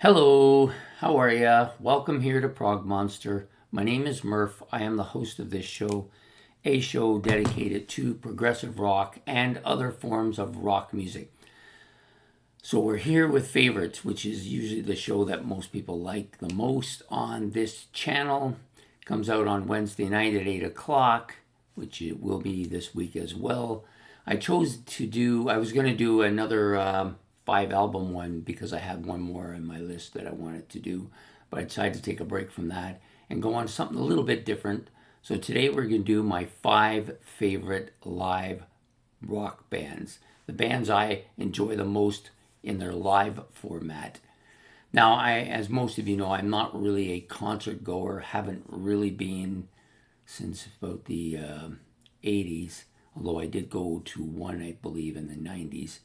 Hello, how are ya? Welcome here to Prog Monster. My name is Murph. I am the host of this show, a show dedicated to progressive rock and other forms of rock music. So we're here with Favorites, which is usually the show that most people like the most on this channel. It comes out on Wednesday night at 8 o'clock, which it will be this week as well. I was going to do another 5 album one because I had one more in my list that I wanted to do, but I decided to take a break from that and go on to something a little bit different. So today we're going to do my 5 favorite live rock bands, the bands I enjoy the most in their live format. Now, as most of you know, I'm not really a concert goer, haven't really been since about the 80s, although I did go to one, I believe, in the 90s.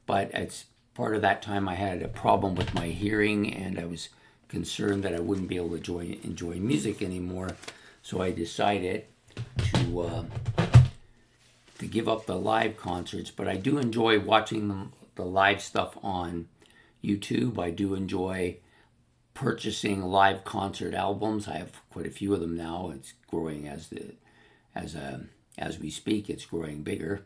But it's part of that time I had a problem with my hearing, and I was concerned that I wouldn't be able to enjoy music anymore. So I decided to give up the live concerts, but I do enjoy watching the live stuff on YouTube. I do enjoy purchasing live concert albums. I have quite a few of them now. It's growing as we speak. It's growing bigger,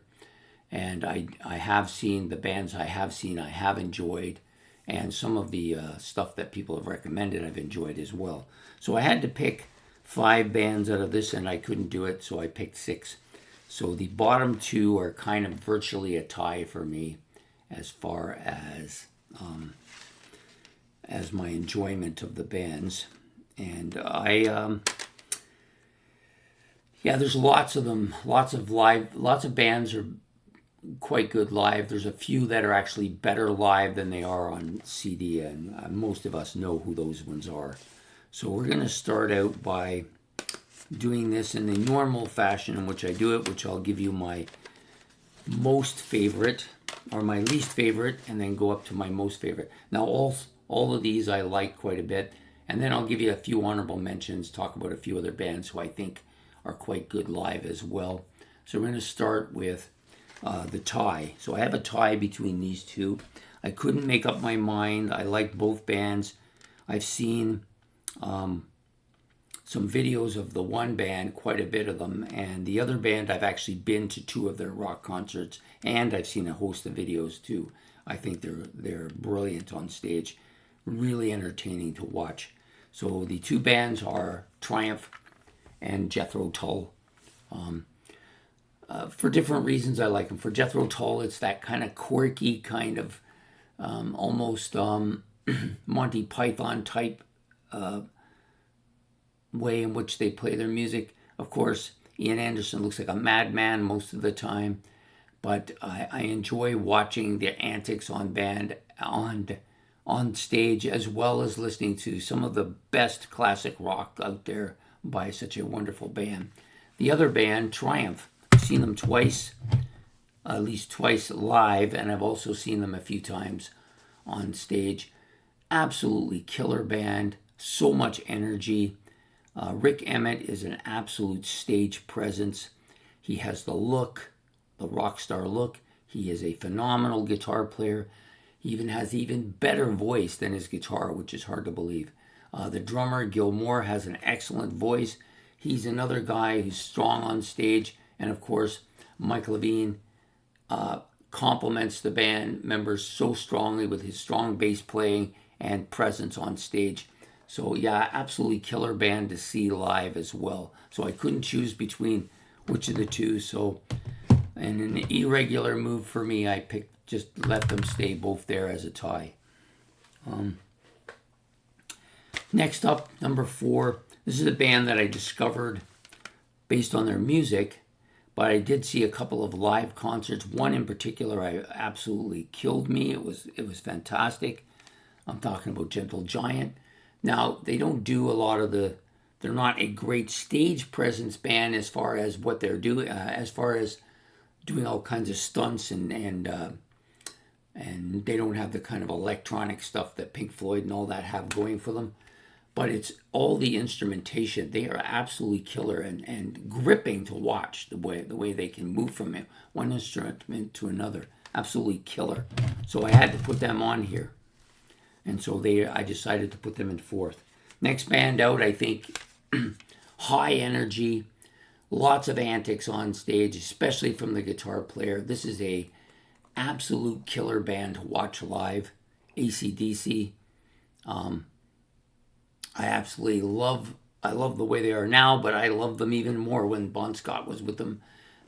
and I have seen the bands I have enjoyed, and some of the stuff that people have recommended I've enjoyed as well. So I had to pick 5 bands out of this, and I couldn't do it, so I picked 6. So the bottom 2 are kind of virtually a tie for me as far as my enjoyment of the bands. And there's lots of them. Lots of bands are quite good live. There's a few that are actually better live than they are on CD, and most of us know who those ones are. So we're going to start out by doing this in the normal fashion in which I do it, which I'll give you my most favorite or my least favorite, and then go up to my most favorite. Now, all of these I like quite a bit, and then I'll give you a few honorable mentions, talk about a few other bands who I think are quite good live as well. So we're going to start with the tie. So I have a tie between these two. I couldn't make up my mind. I like both bands. I've seen some videos of the one band, quite a bit of them, and the other band I've actually been to 2 of their rock concerts, and I've seen a host of videos too. I think they're brilliant on stage, really entertaining to watch. So the 2 bands are Triumph and Jethro Tull. For different reasons I like them. For Jethro Tull, it's that kind of quirky, kind of almost Monty Python type way in which they play their music. Of course, Ian Anderson looks like a madman most of the time, but I enjoy watching the antics on stage, as well as listening to some of the best classic rock out there by such a wonderful band. The other band, Triumph, I've seen them twice, at least twice live, and I've also seen them a few times on stage. Absolutely killer band, so much energy. Rick Emmett is an absolute stage presence. He has the look, the rock star look. He is a phenomenal guitar player. He has even better voice than his guitar, which is hard to believe. The drummer, Gil Moore, has an excellent voice. He's another guy who's strong on stage. And of course, Mike Levine complements the band members so strongly with his strong bass playing and presence on stage. So yeah, absolutely killer band to see live as well. So I couldn't choose between which of the 2. So, in an irregular move for me, I just let them stay both there as a tie. Next up, number 4. This is a band that I discovered based on their music, but I did see a couple of live concerts. One in particular, I absolutely killed me. It was fantastic. I'm talking about Gentle Giant. Now, they don't do a lot of they're not a great stage presence band as far as what they're doing, as far as doing all kinds of stunts, and they don't have the kind of electronic stuff that Pink Floyd and all that have going for them. But it's all the instrumentation. They are absolutely killer and gripping to watch the way they can move from one instrument to another. Absolutely killer. So I had to put them on here. And so I decided to put them in fourth. Next band out, I think, high energy, lots of antics on stage, especially from the guitar player. This is a absolute killer band to watch live, AC/DC. I absolutely love the way they are now, but I love them even more when Bon Scott was with them.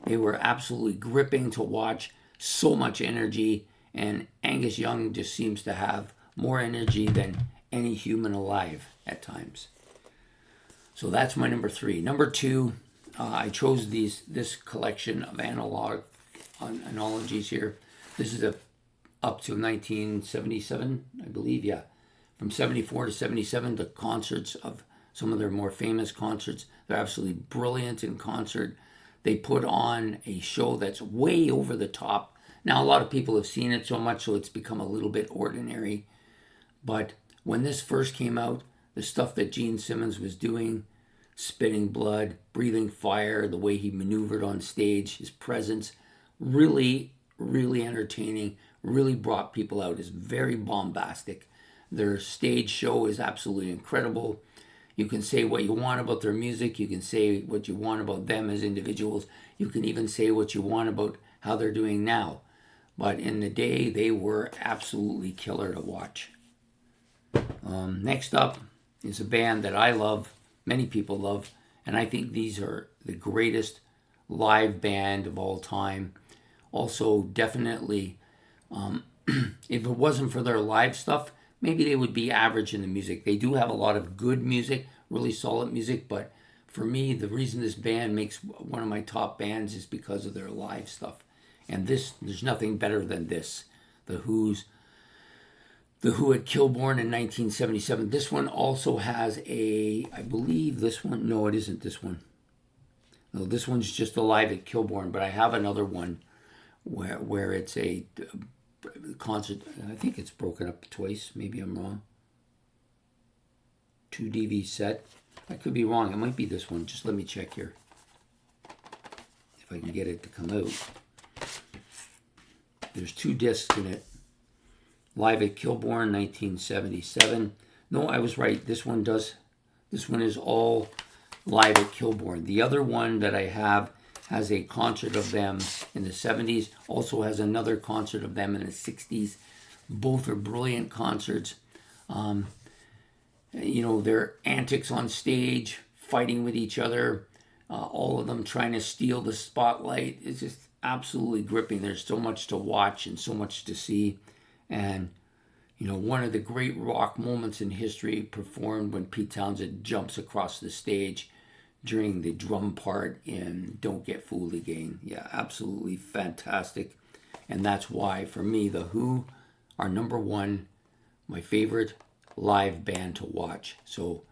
They were absolutely gripping to watch, so much energy, and Angus Young just seems to have more energy than any human alive at times. So that's my number 3. Number 2, I chose this collection of anthologies here. This is up to 1977, I believe, yeah. From 74 to 77, the concerts of some of their more famous concerts. They're absolutely brilliant in concert. They put on a show that's way over the top. Now, a lot of people have seen it so much, so it's become a little bit ordinary. But when this first came out, the stuff that Gene Simmons was doing, spitting blood, breathing fire, the way he maneuvered on stage, his presence, really, really entertaining, really brought people out. It's very bombastic. Their stage show is absolutely incredible. You can say what you want about their music. You can say what you want about them as individuals. You can even say what you want about how they're doing now. But in the day, they were absolutely killer to watch. Next up is a band that I love, many people love, and I think these are the greatest live band of all time. Also, definitely, if it wasn't for their live stuff, maybe they would be average in the music. They do have a lot of good music, really solid music, but for me, the reason this band makes one of my top bands is because of their live stuff. And there's nothing better than this. The Who at Kilbourne in 1977. This one also has I believe this one, no, it isn't this one. No, this one's just Alive at Kilbourne, but I have another one where it's a concert. I think it's broken up twice. Maybe I'm wrong. 2 DV set. I could be wrong. It might be this one. Just let me check here. If I can get it to come out. There's 2 discs in it. Live at Kilbourne, 1977. No, I was right. This one is all Live at Kilbourne. The other one that I have has a concert of them in the 70s. Also has another concert of them in the 60s. Both are brilliant concerts. Their antics on stage, fighting with each other, all of them trying to steal the spotlight. It's just absolutely gripping. There's so much to watch and so much to see. And, one of the great rock moments in history performed when Pete Townsend jumps across the stage during the drum part in Don't Get Fooled Again. Yeah, absolutely fantastic. And that's why, for me, The Who are number 1, my favorite live band to watch. So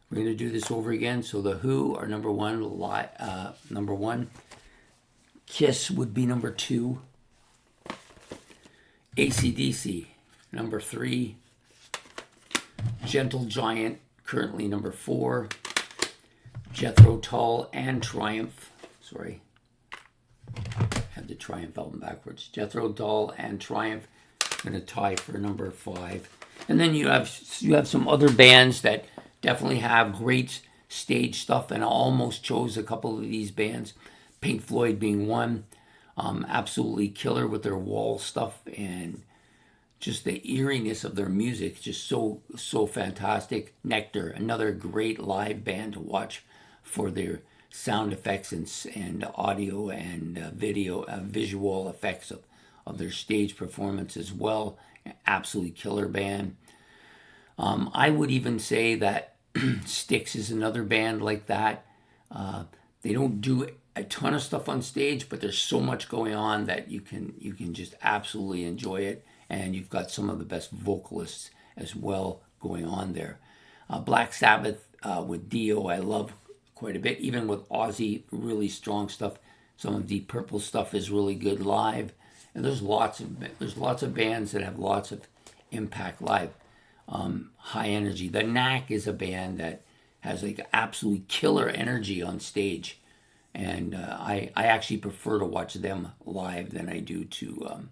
we're going to do this over again. So The Who are number 1. Number 1. Kiss would be number 2. AC/DC, number 3. Gentle Giant, currently number 4. Jethro Tull and Triumph. Sorry. I had the Triumph album backwards. Jethro Tull and Triumph going to tie for number 5. And then you have some other bands that definitely have great stage stuff, and I almost chose a couple of these bands. Pink Floyd being one. Absolutely killer with their wall stuff and just the eeriness of their music, just so fantastic. Nectar, another great live band to watch for their sound effects and audio and visual effects of their stage performance as well. Absolutely killer band. I would even say that Styx is another band like that. They don't do a ton of stuff on stage, but there's so much going on that you can just absolutely enjoy it. And you've got some of the best vocalists as well going on there. Black Sabbath with Dio, I love quite a bit. Even with Ozzy, really strong stuff. Some of Deep Purple stuff is really good live. And there's lots of bands that have lots of impact live. High energy. The Knack is a band that has like absolutely killer energy on stage, and I actually prefer to watch them live than I do to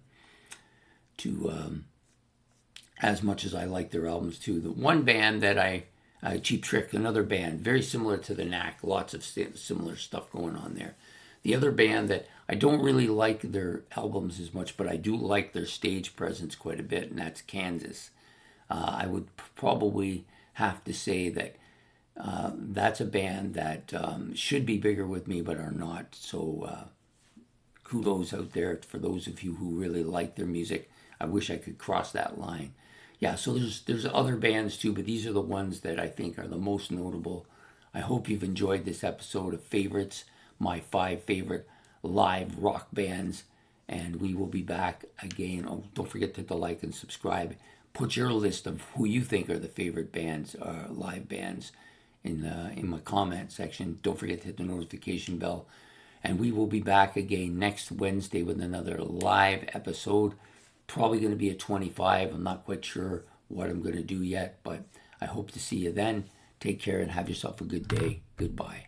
as much as I like their albums too. The one band that Cheap Trick, another band, very similar to the Knack, lots of similar stuff going on there. The other band that I don't really like their albums as much, but I do like their stage presence quite a bit, and that's Kansas. I would probably have to say that that's a band that should be bigger with me, but are not. So kudos out there for those of you who really like their music. I wish I could cross that line. Yeah, so there's other bands too, but these are the ones that I think are the most notable. I hope you've enjoyed this episode of Favorites, my 5 favorite live rock bands, and we will be back again. Oh, don't forget to hit the like and subscribe. Put your list of who you think are the favorite bands, live bands, in my comment section. Don't forget to hit the notification bell, and we will be back again next Wednesday with another live episode. Probably going to be at 25. I'm not quite sure what I'm going to do yet, but I hope to see you then. Take care and have yourself a good day. Goodbye.